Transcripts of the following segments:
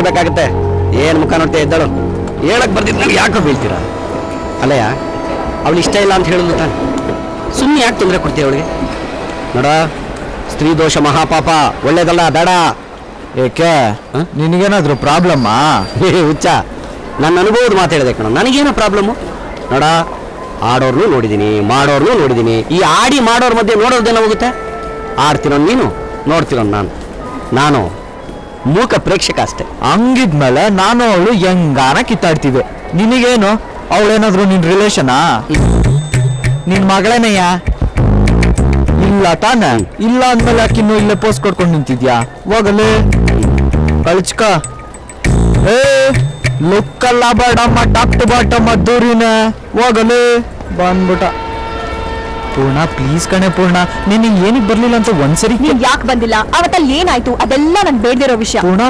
ಇರ್ಬೇಕಾಗತ್ತೆ. ಏನ್ ಮುಖ ನೋಡ್ತಾ ಇದ್ದಾಳು? ಹೇಳಕ್ ಬರ್ದಿದ್ ನಾವು ಯಾಕೋ ಬೀಳ್ತೀರಾ? ಅಲ್ಲಯ್ಯ, ಅವಳು ಇಷ್ಟ ಇಲ್ಲ ಅಂತ ಹೇಳಿದ್ಲು ತಾನೆ, ಸುಮ್ಮನೆ ಯಾಕೆ ತೊಂದರೆ ಕೊಡ್ತೀಯ ಅವಳಿಗೆ? ನೋಡ, ಸ್ತ್ರೀ ದೋಷ ಮಹಾಪಾಪ, ಒಳ್ಳೇದಲ್ಲ, ಬೇಡ. ಏಕೆ, ನಿನಗೇನಾದ್ರು ಪ್ರಾಬ್ಲಮ್ಮಾ? ಹುಚ್ಚ, ನನ್ನ ಅನುಭವದ ಮಾತಾಡಿದೆ ಕಣ, ನನಗೇನೋ ಪ್ರಾಬ್ಲಮ್ಮು? ನೋಡ, ಆಡೋರ್ನು ನೋಡಿದ್ದೀನಿ, ಮಾಡೋರ್ನು ನೋಡಿದ್ದೀನಿ. ಈ ಆಡಿ ಮಾಡೋರ್ ಮಧ್ಯೆ ನೋಡೋದೇನೋ ಹೋಗುತ್ತೆ? ಆಡ್ತಿರೋ ನೀನು, ನೋಡ್ತಿರೋ ನಾನು ಮೂಕ ಪ್ರೇಕ್ಷಕ ಅಷ್ಟೇ. ಹಂಗಿದ್ಮೇಲೆ ನಾನು ಅವಳು ಹೆಂಗಾನ ಕಿತ್ತಾಡ್ತಿದ್ದೆ. ನಿನಗೇನು, ಅವಳೇನಾದ್ರು ನಿನ್ ರಿಲೇಷನಾ? ನಿನ್ ಮಗಳೇನಯ್ಯ? ಇಲ್ಲ ತಾನೆ? ಇಲ್ಲ ಅಂದ್ಮೇಲೆ ಯಾಕಿನ್ನು ಇಲ್ಲೇ ಪೋಸ್ಟ್ ಕೊಡ್ಕೊಂಡು ನಿಂತಿದ್ಯಾ? ಹೋಗಲಿ ಕಳ್ಚ್ಕ. ಏ ಲುಕ್ಕಲ್ಲ ಬೇಡಮ್ಮ, ಟಾಪ್ ಟು ಬಾಟಮ್ ದೂರಿನ. ಹೋಗಲಿ ಬಂದ್ಬಿಟ. ಪೂರ್ಣ ಪ್ಲೀಸ್ ಕಣೆ ಪೂರ್ಣ, ನಿನಗೆ ಏನಕ್ಕೆ ಬರ್ಲಿಲ್ಲ ಅಂತ ಒಂದ್ಸರಿ. ನೀನ್ ಯಾಕೆ ಬಂದಿಲ್ಲ? ಅವತ್ತಲ್ಲಿ ಏನಾಯ್ತು ಅದೆಲ್ಲ ನನ್ ಬೇಡದಿರೋ ವಿಷಯ. ಪೂರ್ಣ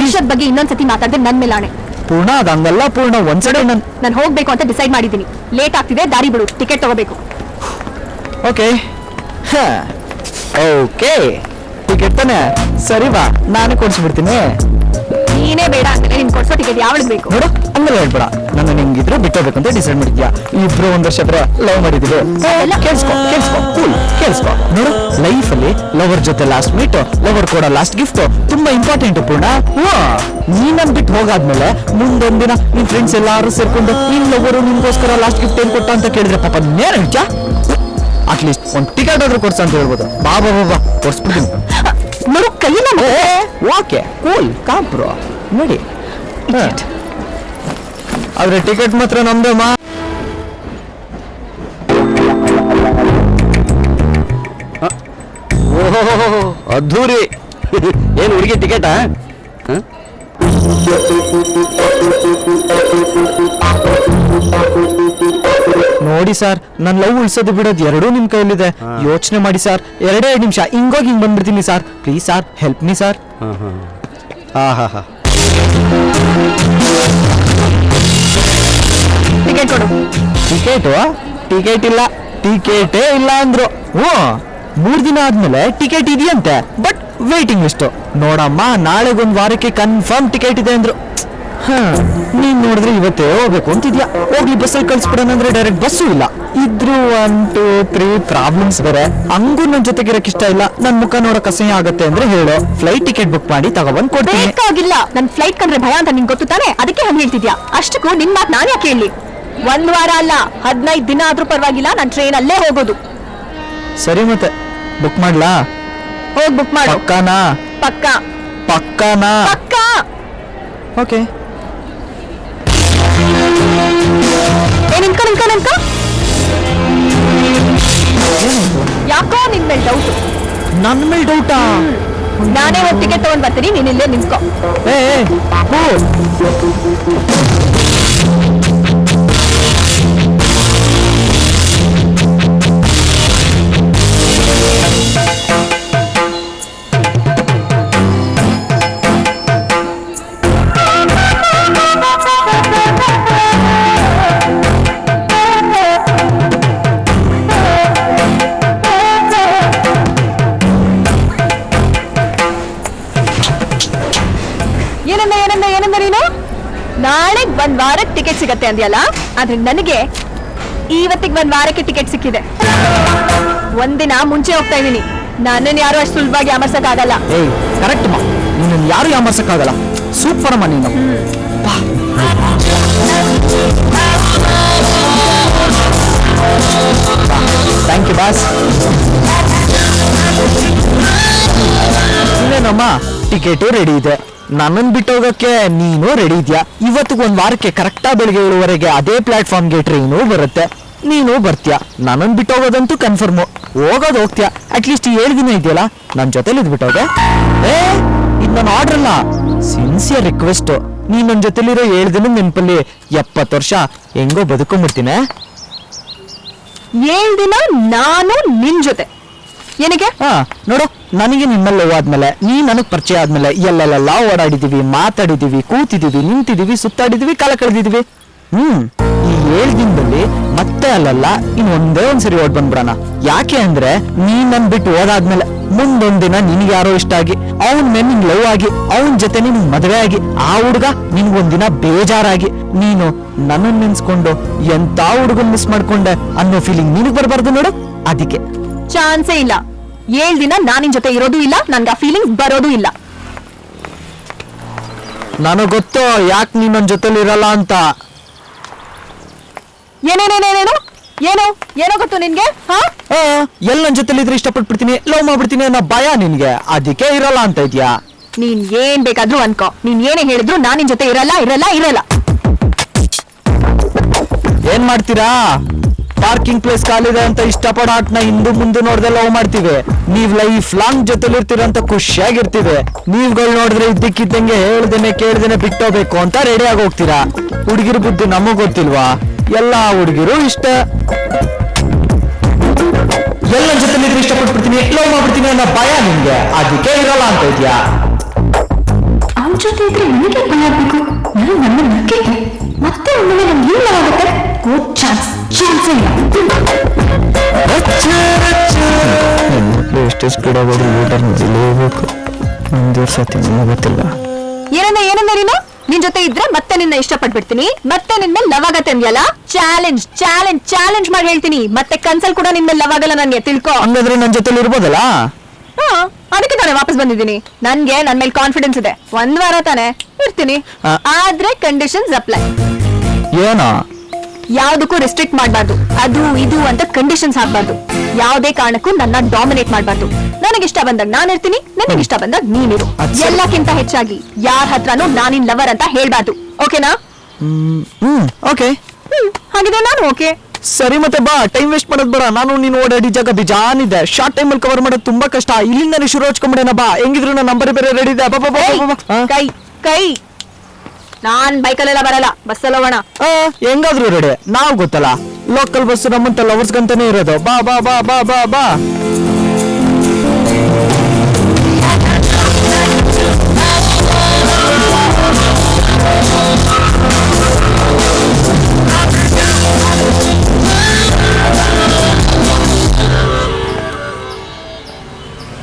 ವಿಷಯದ ಬಗ್ಗೆ ಇನ್ನೊಂದ್ಸತಿ ಮಾತಾಡಿದ್ರೆ ನನ್ ಮೇಲಾಣೆ. ಪೂರ್ಣ ಅದಂಗಲ್ಲ ಪೂರ್ಣ, ಒಂದ್ಸರಿ ನಾನು ಹೋಗ್ಬೇಕು ಅಂತ ಡಿಸೈಡ್ ಮಾಡಿದ್ದೀನಿ. ಲೇಟ್ ಆಗ್ತಿದೆ, ದಾರಿ ಬಿಡು, ಟಿಕೆಟ್ ತಗೋಬೇಕು. ಓಕೆ ಓಕೆ, ಟಿಕೆಟ್ ತಾನೆ? ಸರಿ ಬಾ, ನಾನು ಕೊಡ್ಸ್ಬಿಡ್ತೀನಿ. ನೀನೇ ಬೇಡ ಅಂದ್ರೆ ನಿನ್ ಕೊಡ್ಸೋ ಟಿಕೆಟ್ ಯಾವಳಿಗೆ ಬೇಕು? ನೋಡು, ಹಂಗೆಲ್ಲ ಹೇಳ್ಬೇಡ. ನನ್ನ ನಿಂಗಿದ್ರೆ ಬಿಟ್ಟೋಗ್ಬೇಕು ಅಂತ ಡಿಸೈಡ್ ಮಾಡಿದ್ಯಾ. ಇಬ್ರು ಒಂದ್ ವರ್ಷ ಲವ್ ಮಾಡಿದೀವಿ. ಕೇಳಿಸ್ಕೊ ಕೇಳಿಸ್ಕೊ, ಕೂಲ್ ಕೇಳಿಸ್ಕೊ. ನೋಡು, ಲೈಫ್ ಅಲ್ಲಿ ಲವರ್ ಜೊತೆ ಲಾಸ್ಟ್ ಮೀಟ್, ಲವರ್ ಕೊಡೋ ಲಾಸ್ಟ್ ಗಿಫ್ಟ್ ತುಂಬಾ ಇಂಪಾರ್ಟೆಂಟ್ ಪೂರ್ಣ. ನೀನನ್ ಬಿಟ್ಟು ಹೋಗಾದ್ಮೇಲೆ ಮುಂದೊಂದಿನ ನಿನ್ ಫ್ರೆಂಡ್ಸ್ ಎಲ್ಲಾರು ಸೇರ್ಕೊಂಡು ನಿನ್ ಲವರು ನಿನ್ಗೋಸ್ಕರ ಲಾಸ್ಟ್ ಗಿಫ್ಟ್ ಏನ್ ಕೊಟ್ಟ ಅಂತ ಕೇಳಿದ್ರೆ ಪಾಪ ನೇರ ನಿಜ. ಅಟ್ಲೀಸ್ಟ್ ಒಂದ್ ಟಿಕೆಟ್ ಆದ್ರೂ ಕೊಡ್ಸ ಅಂತ ಹೇಳ್ಬೋದು. ಬಾ ಬಾ ಬಾ, ಕೊಡ್ಸ್ಬಿಡ್ತೀನಿ. ನೋಡು, ಕೈನ ಓಕೆ ಕೂಲ್ ಕಾಪ್ರೋ ನೋಡಿ. ಆದ್ರೆ ಟಿಕೆಟ್ ಮಾತ್ರ ನಮ್ದಮ್ಮ. ಓಹೋ, ಅದ್ಧೂರಿ. ಏನು ಹುಡುಗಿ ಟಿಕೆಟಾ? ನೋಡಿ ಸರ್, ನನ್ ಲವ್ ಉಳ್ಸೋದು ಬಿಡೋದು ಎರಡೂ ನಿಮ್ ಕೈಯಲ್ಲಿದೆ. ಯೋಚನೆ ಮಾಡಿ ಸರ್, 2 ನಿಮಿಷ ಹಿಂಗೋಗಿ ಹಿಂಗ್ ಬಂದ್ಬಿಡ್ತೀನಿ sir. Please sir, help me sir. Ticket ಕೊಡು. ಟಿಕೆಟ್ ಇಲ್ಲ, ಟಿಕೆಟೇ ಇಲ್ಲ ಅಂದ್ರು. 3 ದಿನ ಆದ್ಮೇಲೆ ಟಿಕೆಟ್ ಇದೆಯಂತೆ, ಬಟ್ ವೇಟಿಂಗ್ ಲಿಸ್ಟ್. ನೋಡಮ್ಮ, ನಾಳೆಗೊಂದ್ ವಾರಕ್ಕೆ ಕನ್ಫರ್ಮ್ ಟಿಕೆಟ್ ಇದೆ ಅಂದ್ರು. ನೀನ್ ನೋಡಿದ್ರೆ ಇವತ್ತೇ ಹೋಗ್ಬೇಕು ಅಂತಿದ್ಯಾ. ಹೋಗ್ಲಿ ಬಸ್ಸಲ್ಲಿ ಕಳ್ಸ್ಬಿಡೋಣ ಅಂದ್ರೆ ಡೈರೆಕ್ಟ್ ಬಸ್ಸು ಇಲ್ಲ. ಇದ್ರು 1 2 3 ಪ್ರಾಬ್ಲಮ್ಸ್ ಬೇರೆ. ಹಂಗೂ ನನ್ ಜೊತೆಗಿರಕ್ ಇಷ್ಟ ಇಲ್ಲ. ನನ್ ಮುಖ ನೋಡಕ್ ಅಸಹ್ಯ ಆಗತ್ತೆ ಅಂದ್ರೆ ಹೇಳು, ಫ್ಲೈಟ್ ಟಿಕೆಟ್ ಬುಕ್ ಮಾಡಿ ತಗೊಬಂದ್ ಕೊಡ್ತೀನಿ. ಬೇಕಾಗಿಲ್ಲ, ನನ್ ಫ್ಲೈಟ್ ಕಂಡ್ರೆ ಭಯ ಅಂತ ನಿಂಗೆ ಗೊತ್ತು ತಾನೆ, ಅದಕ್ಕೆ ಹಂಗೆ ಹೇಳ್ತಿದ್ಯಾ. ಅಷ್ಟಕ್ಕೂ ನಿನ್ ಮಾತು ನಾನು ಯಾಕೆ ಹೇಳಿ? 1 ವಾರ ಅಲ್ಲ, 15 ದಿನ ಆದ್ರೂ ಪರವಾಗಿಲ್ಲ, ನಾನ್ ಟ್ರೈನ್ ಅಲ್ಲೇ ಹೋಗೋದು. ಸರಿ, ಮತ್ತೆ ಬುಕ್ ಮಾಡ್ಲಾ? ಹೋಗ್ ಬುಕ್ ಮಾಡು. ಪಕ್ಕಾನಾ? ಪಕ್ಕಾನಾ? ಪಕ್ಕಾ. ಓಕೆ. ನಿಂತ್ಕೊ. ಯಾಕೋ ನಿನ್ ಮೇಲೆ ಡೌಟ್. ನನ್ನ ಮೇಲೆ ಡೌಟಾ? ನಾನೇ ಹೋಗಿ ಟಿಕೆಟ್ ತಗೊಂಡ್ ಬರ್ತೀನಿ, ನೀನ್ ಇಲ್ಲೇ ನಿಂತ್ಕೊ. ಏನಂದ ನೀನು? ನಾಳೆ 1 ವಾರಕ್ಕೆ ಟಿಕೆಟ್ ಸಿಗತ್ತೆ ಅಂದ್ಯಲ್ಲ, ಆದ್ರೆ ನನಗೆ ಇವತ್ತಿಗೆ 1 ವಾರಕ್ಕೆ ಟಿಕೆಟ್ ಸಿಕ್ಕಿದೆ. 1 ದಿನ ಮುಂಚೆ ಹೋಗ್ತಾ ಇದೀನಿ. ನನ್ನನ್ನು ಯಾರು ಅಷ್ಟು ಸುಲಭವಾಗಿ ಯಾಮರ್ಸಕ್ ಆಗಲ್ಲ. ಕರೆಕ್ಟ್ ಮಾ, ನೀನು ಯಾರು ಯಾಮರ್ಸಕ್ ಆಗಲ್ಲ. ಸೂಪರ್ ಅಮ್ಮ ನೀನು. Thank you boss. ಇನ್ನೇನಮ್ಮ, ಟಿಕೆಟು ರೆಡಿ ಇದೆ. ನನ್ನನ್ ಬಿಟ್ಟೋಗಕ್ಕೆ ನೀನು ರೆಡಿ ಇದೆಯಾ? ಇವತ್ತಿಗೆ 1 ವಾರಕ್ಕೆ ಕರೆಕ್ಟಾ ಬೆಳಿಗ್ಗೆ 7:30 ಅದೇ ಪ್ಲಾಟ್ಫಾರ್ಮ್ಗೆ ಟ್ರೈನು ಬರುತ್ತೆ. ನೀನು ಬರ್ತೀಯ. ನನ್ನನ್ ಬಿಟ್ಟೋಗೋದಂತೂ ಕನ್ಫರ್ಮು. ಹೋಗೋದು ಹೋಗ್ತೀಯ. ಅಟ್ಲೀಸ್ಟ್ 7 ದಿನ ಇದೆಯಲ್ಲ, ನನ್ ಜೊತೆಲಿ ಇದ್ಬಿಟ್ಟೋಗೆ. ಇದು ನನ್ನ ಆರ್ಡರ್ ಅಲ್ಲ, ಸಿನ್ಸಿಯರ್ ರಿಕ್ವೆಸ್ಟ್. ನೀನ್ ನನ್ನ ಜೊತೆಲಿರೋ 7 ದಿನ ನೆನಪಲ್ಲಿ 70 ವರ್ಷ ಹೆಂಗೋ ಬದುಕೊಂಡ್ಬಿಡ್ತೀನಿ. 7 ದಿನ ನಾನು ನಿನ್ ಜೊತೆ ಏನಕ್ಕೆ? ನೋಡು, ನನಗೆ ನಿಮ್ಮಲ್ಲಿ ಆದ್ಮೇಲೆ, ನೀ ನನಗ್ ಪರಿಚಯ ಆದ್ಮೇಲೆ ಎಲ್ಲೆಲ್ಲ ಓಡಾಡಿದೀವಿ, ಮಾತಾಡಿದೀವಿ, ಕೂತಿದೀವಿ, ನಿಂತಿದೀವಿ, ಸುತ್ತಾಡಿದೀವಿ, ಕಾಲ ಕಳೆದಿದೀವಿ. ಈ 7 ದಿನದಲ್ಲಿ ಮತ್ತೆ ಅಲ್ಲಲ್ಲ, ಒಂದೇ ಒಂದ್ಸರಿ ಓಡ್ ಬಂದ್ಬಿಡೋಣ. ಯಾಕೆ ಅಂದ್ರೆ ನೀನ್ ನನ್ ಬಿಟ್ಟು ಹೋದಾದ್ಮೇಲೆ ಮುಂದೊಂದಿನ ನಿನ್ಗೆ ಯಾರೋ ಇಷ್ಟ ಆಗಿ ಅವನ್ ಮೇಲೆ ನಿಂಗ್ ಲವ್ ಆಗಿ ಅವನ್ ಜೊತೆ ನಿನ್ ಮದ್ವೆ ಆಗಿ ಆ ಹುಡುಗ ನಿನ್ಗೊಂದಿನ ಬೇಜಾರಾಗಿ ನೀನು ನನ್ನನ್ ನೆನ್ಸ್ಕೊಂಡು ಎಂತ ಹುಡುಗನ್ ಮಿಸ್ ಮಾಡ್ಕೊಂಡೆ ಅನ್ನೋ ಫೀಲಿಂಗ್ ನಿನಗ್ ಬರ್ಬಾರ್ದು ನೋಡು. ಅದಕ್ಕೆ ಚಾನ್ಸೇ ಇಲ್ಲ. 7 ದಿನ ನಾನ್ ನಿನ್ ಜೊತೆ ಇರೋದು ಇಲ್ಲ, ನನ್ಗೆ ಆ ಫೀಲಿಂಗ್ಸ್ ಬರೋದು ಇಲ್ಲ. ನನಗ್ ಗೊತ್ತು ಯಾಕೆ ನೀನ್ ನನ್ ಜೊತೆಲಿ ಇರಲ್ಲ ಅಂತ. ಏನೇನೇನೇನೇನು ಏನು ಏನೋ ಗೊತ್ತು ನಿನ್ಗೆ? ಹಾ ಎಲ್ಲ ನನ್ ಜೊತೆಲಿ ಇದ್ರೆ ಇಷ್ಟಪಟ್ಬಿಡ್ತೀನಿ, ಲವ್ ಮಾಡ್ಬಿಡ್ತೀನಿ ಅನ್ನೋ ಭಯ ನಿನ್ಗೆ, ಅದಕ್ಕೆ ಇರಲ್ಲ ಅಂತ ಇದ್ಯಾ? ನೀನ್ ಏನ್ ಬೇಕಾದ್ರೂ ಅನ್ಕೋ, ನೀನ್ ಏನೇ ಹೇಳಿದ್ರು ನಾನ್ ನಿನ್ ಜೊತೆ ಇರಲ್ಲ ಇರಲ್ಲ ಇರಲ್ಲ. ಏನ್ ಮಾಡ್ತೀರಾ? ಪಾರ್ಕಿಂಗ್ ಪ್ಲೇಸ್ ಖಾಲಿದೆ ಅಂತ ಇಷ್ಟಪಡೋ ಆಟ್ನ ಹಿಂದು ಮುಂದೆ ನೋಡ್ದೆ ಲವ್ ಮಾಡ್ತೀವಿ. ನೀವ್ ಲೈಫ್ ಲಾಂಗ್ ಜೊತೆಲಿ ಇರ್ತೀರ ಅಂತ ಖುಷಿಯಾಗಿರ್ತೀವಿ. ನೀವ್ಗಳು ನೋಡಿದ್ರೆ ಇದ್ದಕ್ಕಿದ್ದಂಗೆ ಹೇಳ್ದೇನೆ ಕೇಳ್ದೇನೆ ಬಿಟ್ಟೋಗ್ಬೇಕು ಅಂತ ರೆಡಿ ಆಗಿ ಹೋಗ್ತೀರಾ. ಹುಡುಗಿರ ಬುದ್ಧಿ ನಮಗ್ ಗೊತ್ತಿಲ್ವಾ? ಎಲ್ಲಾ ಹುಡುಗಿರು ಇಷ್ಟ. ಎಲ್ಲ ಜೊತೆಲಿ ಇದ್ರೆ ಇಷ್ಟಪಟ್ಬಿಡ್ತೀನಿ, ಲವ್ ಮಾಡ್ಬಿಡ್ತೀನಿ ಅನ್ನೋ ಭಯ ನಿಮ್ಗೆ, ಅದಕ್ಕೆ ಇರಲ್ಲ ಅಂತ ಇದ್ಯಾ? ಅವನ ಜೊತೆ ಇದ್ರೆ ನನಗೆ ಭಯ ಆಗ್ಬೇಕು, ನಾನು ನನ್ನ ನಕ್ಕಿಗೆ ಮತ್ತೆ ಒಮ್ಮೆ ನಮ್ಗೆ ಇಲ್ಲ ಆಗುತ್ತೆ. ಎಷ್ಟು ಸ್ಪೀಡ್ ಆಗೋದು ಊಟರ್ ನಿಲ್ಲಬೇಕು. ಒಂದೇ ಸತಿ ಗೊತ್ತಿಲ್ಲ. ಏನಂದ ನೀನು? ನಿನ್ ಜೊತೆ ಇದ್ರೆ ಮತ್ತೆ ನಿನ್ನ ಇಷ್ಟಪಟ್ಬಿಡ್ತೀನಿ, ಮತ್ತೆ ನಿನ್ ಮೇಲೆ ಲವ್ ಆಗತ್ತೆ ಅಂದ್ಯಲ್ಲ. ಚಾಲೆಂಜ್ ಚಾಲೆಂಜ್ ಚಾಲೆಂಜ್ ಮಾಡಿ ಹೇಳ್ತೀನಿ, ಮತ್ತೆ ಕನ್ಸಲ್ ಕೂಡ ನಿನ್ ಮೇಲೆ ಲವ್ ಆಗಲ್ಲ ನನ್ಗೆ, ತಿಳ್ಕೊ. ಹಂಗಾದ್ರೆ ನನ್ ಜೊತೆಲಿ ಇರ್ಬೋದಲ್ಲ? ಅದಕ್ಕೆ ತಾನೇ ವಾಪಸ್ ಬಂದಿದ್ದೀನಿ. ನನ್ಗೆ ನನ್ ಮೇಲೆ ಕಾನ್ಫಿಡೆನ್ಸ್ ಇದೆ. 1 ವಾರ ತಾನೆ ಇರ್ತೀನಿ, ಆದ್ರೆ ಕಂಡೀಷನ್ಸ್ ಅಪ್ಲೈ. ಏನೋ? ಯಾವ್ದಕ್ಕೂ ರೆಸ್ಟ್ರಿಕ್ಟ್ ಮಾಡ್ಬಾರ್ದು, ಅದು ಇದು ಅಂತ ಕಂಡೀಷನ್ಸ್ ಹಾಕ್ಬಾರ್ದು. ಯಾವ್ದೇ ಕಾರಣಕ್ಕೂ ನನ್ನ ಡಾಮಿನೇಟ್ ಮಾಡ್ಬಾರ್ದು. ನನಗಿಷ್ಟ ಬಂದಾಗ ನಾನು ಇರ್ತೀನಿ, ನನಗಿಷ್ಟ ಬಂದಾಗ ನೀನಿರು. ಎಲ್ಲಕ್ಕಿಂತ ಹೆಚ್ಚಾಗಿ ಯಾರ ಹತ್ರನೂ ನಾನಿನ್ ಲವರ್ ಅಂತ ಹೇಳ್ಬಾರ್ದು. ಓಕೆನಾ? ಓಕೆ. ಹಾಗಿದ್ರೆ ನಾನು ಓಕೆ. ಸರಿ, ಮತ್ತೆ ಬಾ, ಟೈಮ್ ವೇಸ್ಟ್ ಮಾಡೋದ್ ಬೇಡ. ನಾನು ನೀನು ಓಡಾಡಿ ಜಾಗ ಬಿಜಾನಿದೆ, ಶಾರ್ಟ್ ಟೈಮ್ ಅಲ್ಲಿ ಕವರ್ ಮಾಡೋದು ತುಂಬಾ ಕಷ್ಟ. ಇಲ್ಲಿಂದ ಶುರು ಹಚ್ಕೊಂಡ್ಬಿಡೋಣ ಬಾ. ಹೆಂಗಿದ್ರು ನನ್ನ ನಂಬರ್ ಬೇರೆ ರೆಡಿ ಇದೆ. ಕೈ ಕೈ ನಾನ್ ಬೈಕಲ್ಲೆಲ್ಲ ಬರಲ್ಲ, ಬಸ್ಸಲ್ಲಿ ಹೋಗೋಣ. ಹೆಂಗಾದ್ರು ರೆಡಿ, ನಾವ್ ಗೊತ್ತಲ್ಲ ಲೋಕಲ್ ಬಸ್ ನಮ್ಮಂತ ಲವರ್ಸ್ ಗಂತಾನೆ ಇರೋದು. ಬಾ ಬಾ ಬಾ ಬಾ ಬಾ ಬಾ.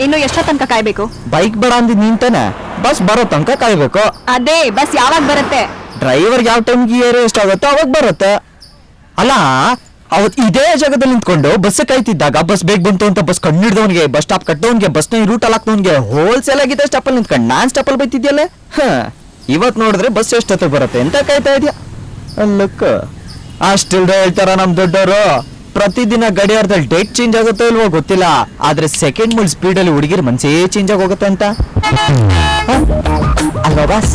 ಇನ್ನು ಎಷ್ಟೋ ತನಕ ಕಾಯ್ಬೇಕು? ಬೈಕ್ ಬೇಡ ಅಂದಿದ್ ನಿಂತಾನೆ, ಬಸ್ ಬರೋ ತನಕ ಕಾಯ್ಬೇಕು. ಅದೇ ಬಸ್ ಯಾವಾಗ ಬರುತ್ತೆ? ಡ್ರೈವರ್ ಯಾವ ಟೈಮ್ಗೆ ಏರಿಯಾ ಎಷ್ಟ ಆಗುತ್ತೋ ಅವಾಗ ಬರುತ್ತೆ. ಅಲ್ಲ, ಅವತ್ ಇದೇ ಜಾಗದಲ್ಲಿ ನಿಂತ್ಕೊಂಡು ಬಸ್ ಕಾಯ್ತಿದ್ದಾಗ ಬಸ್ ಬೇಗ ಬಂತು ಅಂತ ಬಸ್ ಕಣ್ಣಿಡ್ದವನ್ಗೆ, ಬಸ್ ಸ್ಟಾಪ್ ಕಟ್ಟೋನ್ಗೆ, ಬಸ್ನ ರೂಟ್ ಅಲ್ಲಿ ಹಾಕ್ದವನ್ಗೆ ಹೋಲ್ಸೇಲ್ ಆಗಿದೆ ಸ್ಟಾಪ್ ಅಲ್ಲಿ ನಿಂತ್ಕೊಂಡು ನಾನ್ ಸ್ಟಾಪ್ ಅಲ್ಲಿ ಬೈತಿದ್ಯಲ್ಲ. ಇವತ್ ನೋಡಿದ್ರೆ ಬಸ್ ಎಷ್ಟೊತ್ತಿಗೆ ಬರುತ್ತೆ ಅಂತ ಕಾಯ್ತಾ ಇದೆಯಾ? ಅಲ್ಲಕ್ಕ ಅಷ್ಟಿಲ್ದೆ ಹೇಳ್ತಾರ ನಮ್ ದೊಡ್ಡವರು. ಪ್ರತಿದಿನ ಗಡಿಯಾರದಲ್ಲಿ ಡೇಟ್ ಚೇಂಜ್ ಆಗುತ್ತೋ ಇಲ್ವೋ ಗೊತ್ತಿಲ್ಲ, ಆದ್ರೆ ಸೆಕೆಂಡ್ ಮುಳ್ ಸ್ಪೀಡ್ ಅಲ್ಲಿ ಹುಡುಗಿರ್ ಮನ್ಸೇ ಚೇಂಜ್ ಆಗೋಗುತ್ತೆ ಅಂತ ಅಲ್ವಾ ಬಾಸ್?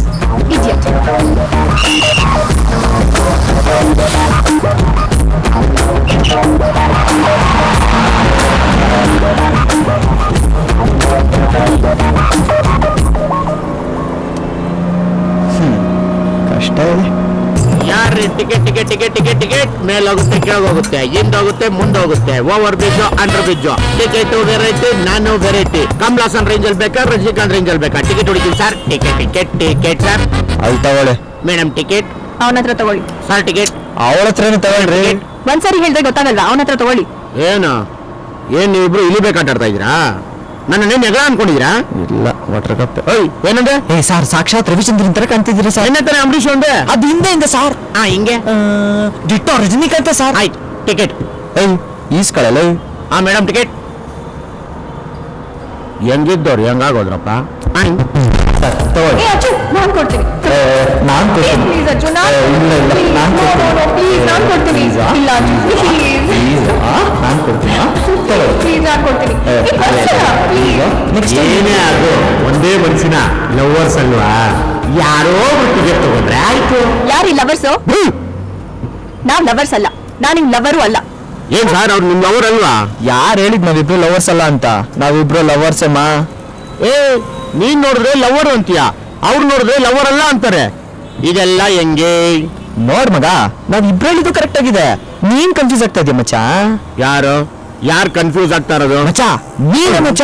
ಕಷ್ಟ ಇದೆ. ಯಾರ್ರಿ ticket ticket ticket ticket ticket ಮೇಲೋಗುತ್ತೆ, ಕೆಳಗೋಗುತ್ತೆ, ಹಿಂದೋಗುತ್ತೆ, ಮುಂದೋಗುತ್ತೆ, over bridge, under bridge. Ticket variety, ನಾನು ವೆರೈಟಿ. ಕಮಲಾಸನ್ ರೇಂಜ್ ಅಲ್ಲಿ ಬೇಕಾ, ರಜನಿಕಾಂತ್ ರೇಂಜ್ ಅಲ್ಲಿ ಬೇಕಾ? ಟಿಕೆಟ್ ಹೊಡಿತೀನಿ sir. Ticket ticket ticket sir. ಅಲ್ಲಿ ತಗೊಳ್ಳಿ ಮೇಡಮ್ ಟಿಕೆಟ್. ಅವನ ಹತ್ರ ತಗೊಳ್ಳಿ ಸರ್ ಟಿಕೆಟ್. ಅವಳ ಹತ್ರನೇ ತಗೊಳ್ರಿ. ಒಂದ್ಸರಿ ಹೇಳ್ದೆ ಗೊತ್ತಾಗಲ್ವಾ? ಅವನ ಹತ್ರ ತಗೊಳ್ಳಿ. ಏನು ನೀವಿಬ್ರು ಇಲಿಬೇಕಾಟಾಡ್ತಾ ಇದ್ದೀರಾ? ನನ್ನ ನೆಗ ಅನ್ಕೊಂಡಿದ್ದೀರಾ? ಇಲ್ಲ, ವಾಟರ್ ಕಪ್. ಏನಂದ್ರೆ? ಸಾರ್, ಸಾಕ್ಷಾತ್ ರವಿಚಂದ್ರನ್ ತರ ಕಾಣ್ತಿದ್ದೀರಾ ಸರ್. ಏನಂತಾನೆ ಅಂಬರೀಷ್ ಒಂದೇ? ಅದು ಹಿಂದೆ ಸಾರ್. ಹಿಂಗೆ ಡಿಟ್ಟೋ ರಜನಿಕಾಂತ ಸರ್. ಆಯ್ತು, ಟಿಕೆಟ್ ಈಸ್ಕೊಳ್ಳಲ್ಲ. Madam ticket. ಹೆಂಗಿದ್ದವ್ರು ಹೆಂಗಾಗೋದ್ರಪ್ಪ? ತಗೊಳ್ಳಿ. ನಾನ್ ಕೊಡ್ತೀನಿ. ನಾನ್ ಕೊಡ್ತೀನಿ. ಪ್ಲೀಸ್ ಅಜ್ಜು, ನಾನ್ ಇಲ್ಲ ನಾನ್ ಪ್ಲೀಸ್ ನಾನ್ ಕೊಡ್ತೀನಿ. ಇಲ್ಲ ಅಜ್ಜು, ಪ್ಲೀಸ್ ನಾನ್ ಕೊಡ್ತೀನಿ. ಪ್ಲೀಸ್ ನಾನ್ ಕೊಡ್ತೀನಿ. ನೆಕ್ಸ್ಟ್ ಏನೇ ಅದು ಒಂದೇ ಮನ್ಸಿನ ಲವರ್ಸ್ ಅಲ್ವಾ? ಯಾರೋ ಟಿಕೆಟ್ ತಗೊಂಡ್ರೆ ಆಯ್ತು. ಯಾರು ಈ ಲವರ್ಸು? ನಾವ್ ಲವರ್ಸ್ ಅಲ್ಲ, ನಾನ್ ನಿಮ್ ಲವರು ಅಲ್ಲ. ಏನ್ ಸರ್, ಅವ್ರು ನಿಮ್ ಲವರ್ ಅಲ್ವಾ? ಯಾರು ಹೇಳಿದ್ ನಾವಿಬ್ರು ಲವರ್ಸ್ ಅಲ್ಲ ಅಂತ? ನಾವಿಬ್ರು ಲವರ್ಸ್ ಅಮ್ಮ. ನೀನ್ ನೋಡಿದ್ರೆ ಲವರ್ ಅಂತೀಯ, ಅವ್ರು ನೋಡಿದ್ರೆ ಲವರ್ ಅಲ್ಲ ಅಂತಾರೆ. ಇದೆಲ್ಲ ಹೆಂಗೆ? ನೋಡ್ ಮಗ, ನಾವ್ ಇಬ್ರು ಹೇಳಿದ್ದು ಕರೆಕ್ಟ್ ಆಗಿದೆ, ನೀನ್ ಕನ್ಫ್ಯೂಸ್ ಆಗ್ತಾ ಇದೆಯಾ ಮಚ್ಚ? ಯಾರು ಕನ್ಫ್ಯೂಸ್ ಆಗ್ತಾ ಇರೋದು? ಮಚ್ಚ ನೀನ ಮಚ್ಚ.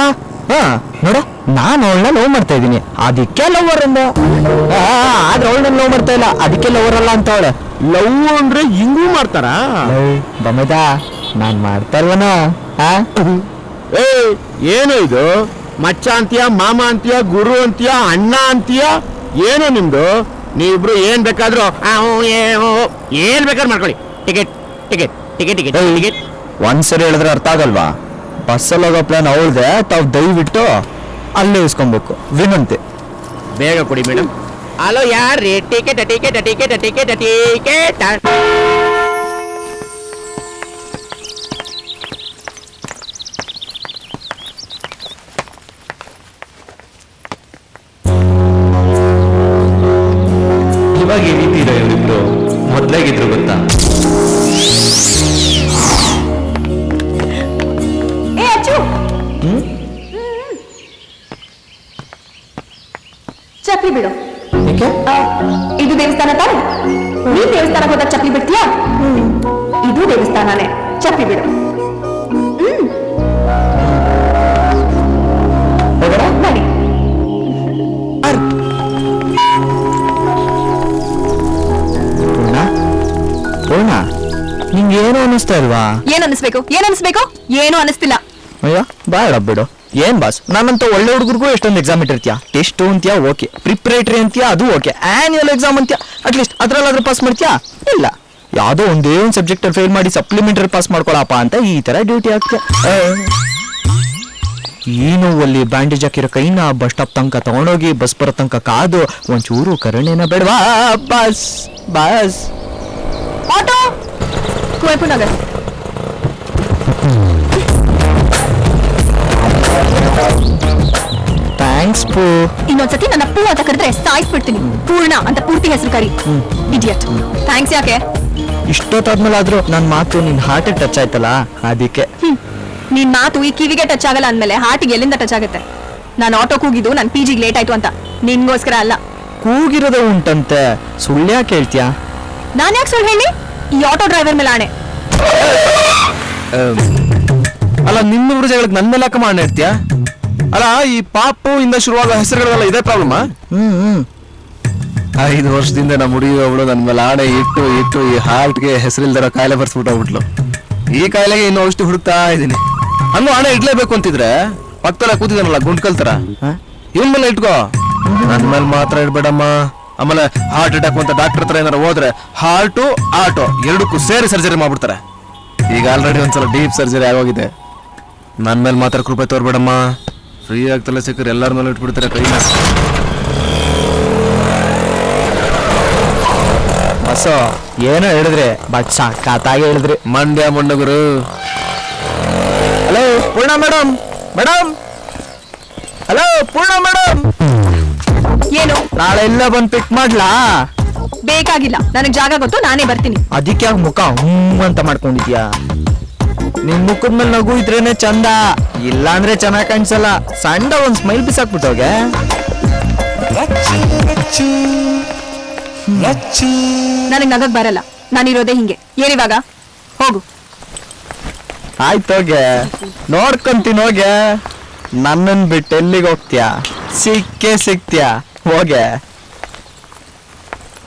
ನೋಡ, ನಾನು ಅವಳನ್ನ ಲವ್ ಮಾಡ್ತಾ ಇದೀನಿ, ಅದಕ್ಕೆ ಲವರ್ ಅಂದ. ಆದ್ರೆ ಅವಳನ್ನ ಲವ್ ಮಾಡ್ತಾ ಇಲ್ಲ, ಅದಕ್ಕೆ ಲವರ್ ಅಲ್ಲ ಅಂತ ಅವಳೆ. ಲವ್ ಅಂದ್ರೆ ಹಿಂಗೂ ಮಾಡ್ತಾರಾ? ಬಮದ, ನಾನ್ ಮಾಡ್ತಾ ಇಲ್ವನ? ಏನು ಇದು? ಮಚ್ಚ ಅಂತೀಯ, ಮಾಮ ಅಂತೀಯ, ಗುರು ಅಂತೀಯ, ಅಣ್ಣ ಅಂತೀಯ, ಏನು ನಿಮ್ದು? ನೀವಿಬ್ರು ಏನ್ ಬೇಕಾದ್ರೂ ಏನ್ ಬೇಕಾದ್ರೂ ಮಾಡ್ಕೊಳ್ಳಿ. Ticket ticket ticket ticket ticket. ಒಂದ್ಸರಿ ಹೇಳಿದ್ರೆ ಅರ್ಥ ಆಗಲ್ವಾ? ಬಸ್ಸಲ್ಲಿ ಹೋಗೋ ಪ್ಲಾನ್ ಅವಳ್ದೆ, ತಾವ್ ದಯವಿಟ್ಟು ಅಲ್ಲೇ ಇಸ್ಕೊಬೇಕು ವಿನಂತಿ. ಬೇಗ ಕೊಡಿ ಮೇಡಮ್. ಹಲೋ ಯಾರ್ರೀ? Ticket ticket ticket ticket ticket. ಇವಾಗ ಏನಿದ್ದೀರಾ ಇವರಿಬ್ರು? ಮೊದ್ಲಾಗಿದ್ರು ಗೊತ್ತಾ? ಏ ಅಚ್ಚು, ಚಪ್ಪಲಿ ಬಿಡು. ಇದು ದೇವಸ್ಥಾನ ತಾನೆ? ನೀನ್ ದೇವಸ್ಥಾನಕ್ಕೆ ಹೋದಾಗ ಚಪ್ಪಲಿ ಬಿಡ್ತೀಯಾ? ಇದು ದೇವಸ್ಥಾನನೇ, ಚಪ್ಪಲಿ ಬಿಡು. ನಡಿ. ಪೂರ್ಣ, ನಿಂಗೆ ಏನು ಅನ್ನಿಸ್ತಾ ಇಲ್ವಾ? ಏನ್ ಅನಿಸ್ಬೇಕು? ಏನ್ ಅನಿಸ್ಬೇಕು? ಏನು ಅನಿಸ್ತಿಲ್ಲ. ಅಯ್ಯೋ ಬೇಡ ಬಿಡು. ಏನ್ ಬಾಸ್, ನಾನಂತ ಒಳ್ಳೆ ಹುಡುಗರಿಗೂ ಎಷ್ಟೊಂದು ಎಕ್ಸಾಮ್ ಇಟ್ಟಿರ್ತೀಯ. ಟೆಸ್ಟ್ ಅಂತೀಯ, ಓಕೆ. ಪ್ರಿಪರೇಟರಿ ಅಂತೀಯ, ಅದು ಓಕೆ. ಆನ್ಯುವಲ್ ಎಕ್ಸಾಮ್ ಅಂತೀಯ, ಅಟ್ಲೀಸ್ಟ್ ಅದ್ರಲ್ಲಾದ್ರೂ ಪಾಸ್ ಮಾಡ್ತೀಯಾ? ಇಲ್ಲ, ಯಾವುದೋ ಒಂದೇ ಒಂದು ಸಬ್ಜೆಕ್ಟ್ ಅಲ್ಲಿ ಫೇಲ್ ಮಾಡಿ ಸಪ್ಲಿಮೆಂಟರಿ ಪಾಸ್ ಮಾಡ್ಕೊಳಪ್ಪ ಅಂತ ಈ ತರ ಡ್ಯೂಟಿ ಆಗ್ತೀಯ. ಈ ನೋವಲ್ಲಿ ಬ್ಯಾಂಡೇಜ್ ಹಾಕಿರೋ ಕೈನ ಬಸ್ ಸ್ಟಾಪ್ ತನಕ ತಗೊಂಡೋಗಿ ಬಸ್ ಬರೋ ತನಕ ಕಾದು ಒಂಚೂರು ಕರುಣೆನ ಬೇಡವಾ? Bus bus auto Kuvempu Nagar. Thanks ಪೂ. ಇನ್ನೊಂದ್ಸತಿ ನನ್ನ ಪೂ ಅಂತ ಕರೆದ್ರೆ ಸಾಯಿಸ್ಬಿಡ್ತೀನಿ. ಪೂರ್ಣ ಅಂತ ಪೂರ್ತಿ ಹೆಸರು ಕರಿ. ಇಡಿಯಟ್. ಥ್ಯಾಂಕ್ಸ್ ಯಾಕೆ? ಇಷ್ಟೊತ್ತಾದ್ಮೇಲೆ ಆದ್ರೂ ನನ್ನ ಮಾತು ನಿನ್ ಹಾರ್ಟ್ ಟಚ್ ಆಯ್ತಲ್ಲ, ಅದಕ್ಕೆ. ನಿನ್ ಮಾತು ಈ ಕಿವಿಗೆ ಟಚ್ ಆಗಲ್ಲ ಅಂದ್ಮೇಲೆ ಹಾರ್ಟಿಗೆ ಎಲ್ಲಿಂದ ಟಚ್ ಆಗುತ್ತೆ? ನಾನು ಆಟೋ ಕೂಗಿದ್ದು ನನ್ನ PGಗೆ ಲೇಟ್ ಆಯ್ತು ಅಂತ, ನಿನ್ಗೋಸ್ಕರ ಅಲ್ಲ. ಕೂಗಿರೋದೇ ಉಂಟಂತೆ, ಸುಳ್ಳು ಯಾಕೆ ಹೇಳ್ತೀಯಾ? ನಾನ್ ಯಾಕೆ ಸುಳ್ಳು ಹೇಳಿ? ಈ ಆಟೋ ಡ್ರೈವರ್ ಮೇಲೆ ಆಣೆ. ಅಲ್ಲ, ನಿನ್ನೂರು ಜಗಳಕ್ಕೆ ನನ್ನ ಮೇಲೆ ಯಾಕೆ ಮಾಡಿ ಇರ್ತೀಯ? ಅಲ್ಲ, ಈ ಪಾಪು ಇಂದ ಶುರುವಾಗೋ ಹೆಸರುಗಳೆಲ್ಲ ಇದೇ ಪ್ರಾಬ್ಲಮ್. 5 ವರ್ಷದಿಂದ ನಮ್ಮ ಹುಡುಗಿ ಅವಳು ನನ್ನ ಮೇಲೆ ಆಣೆ ಇಟ್ಟು ಇಟ್ಟು ಈ ಹಾರ್ಟ್ಗೆ ಹೆಸರಿಲ್ದಿರೋ ಕಾಯಿಲೆ ಬರ್ಸ್ಬಿಟ್ಟೋಗ್ಬಿಟ್ಲು. ಈ ಕಾಯಿಲೆಗೆ ಇನ್ನೂ ಔಷಧಿ ಹುಡುಕ್ತಾ ಇದ್ದೀನಿ. ಹಂಗೂ ಆಣೆ ಇಡ್ಲೇಬೇಕು ಅಂತಿದ್ರೆ ಪಕ್ಕದಲ್ಲ ಕೂತಿದ್ದಾನಲ್ಲ ಗುಂಡ್ ತರ ಇವನ್ ಮೇಲೆ ಇಟ್ಕೋ, ನನ್ನ ಮೇಲೆ ಮಾತ್ರ ಇಡ್ಬೇಡಮ್ಮ. ಆಮೇಲೆ ಹಾರ್ಟ್ ಅಟ್ಯಾಕ್ ಅಂತ ಡಾಕ್ಟರ್ ಹತ್ರ ಏನಾರು ಹೋದ್ರೆ ಹಾರ್ಟು ಆಟೋ ಎರಡಕ್ಕೂ ಸೇರಿ ಸರ್ಜರಿ ಮಾಡ್ಬಿಡ್ತಾರೆ. ಈಗ ಆಲ್ರೆಡಿ ಒಂದ್ಸಲ ಡೀಪ್ ಸರ್ಜರಿ ಆಗೋಗಿದೆ. ನನ್ನ ಮೇಲೆ ಮಾತ್ರ ಕೃಪೆ ತೋರ್ಬೇಡಮ್ಮ. ಫ್ರೀ ಆಗ್ತಲ್ಲ ಸಿಕ್ಕರೆ ಎಲ್ಲರ ಮೇಲೆ ಇಟ್ಬಿಡ್ತಾರೆ ಕೈನ. ಬಸ್ಸು ಏನೋ ಹೇಳಿದ್ರೆ ಬಟ್ ಸಾಕಾತಾಗೆ ಹೇಳಿದ್ರಿ. ಮಂಡ್ಯ ಮೊಂಡಗುರು. ಹಲೋ ಪೂರ್ಣ ಮೇಡಮ್. ಮೇಡಮ್ ಹಲೋ ಪೂರ್ಣ ಮೇಡಮ್. ಏನು? ನಾಳೆ ಎಲ್ಲ ಬಂದು ಪಿಕ್ ಮಾಡ್ಲಾ? ಬೇಕಾಗಿಲ್ಲ, ನನಗ್ ಜಾಗ ಗೊತ್ತು, ನಾನೇ ಬರ್ತೀನಿ. ಅದಕ್ಕೆ ಯಾಕೆ ಮುಖ ಅಂತ ಮಾಡ್ಕೊಂಡಿದ್ಯಾ? ನಿನ್ ಮುಖದ ಮೇಲೆ ನಗು ಇದ್ರೇನೆ ಚಂದ, ಇಲ್ಲ ಅಂದ್ರೆ ಚೆನ್ನಾಗ್ ಕಾಣಿಸಲ್ಲ. ಸಣ್ಣ ಒಂದ್ ಸ್ಮೈಲ್ ಬಿಸಾಕ್ಬಿಟ್ಟೋಗೆ. ನನಗ್ ನಗಕ್ ಬರಲ್ಲ, ನಾನಿರೋದೇ ಹಿಂಗೆ. ಏನಿವಾಗ? ಹೋಗು. ಆಯ್ತೋಗೆ, ನೋಡ್ಕೊಂತೀನಿ ಹೋಗೆ. ನನ್ನನ್ ಬಿಟ್ಟು ಎಲ್ಲಿಗೆ ಹೋಗ್ತೀಯಾ? ಸಿಕ್ಕೇ ಸಿಗ್ತೀಯಾ ಹೋಗೆ.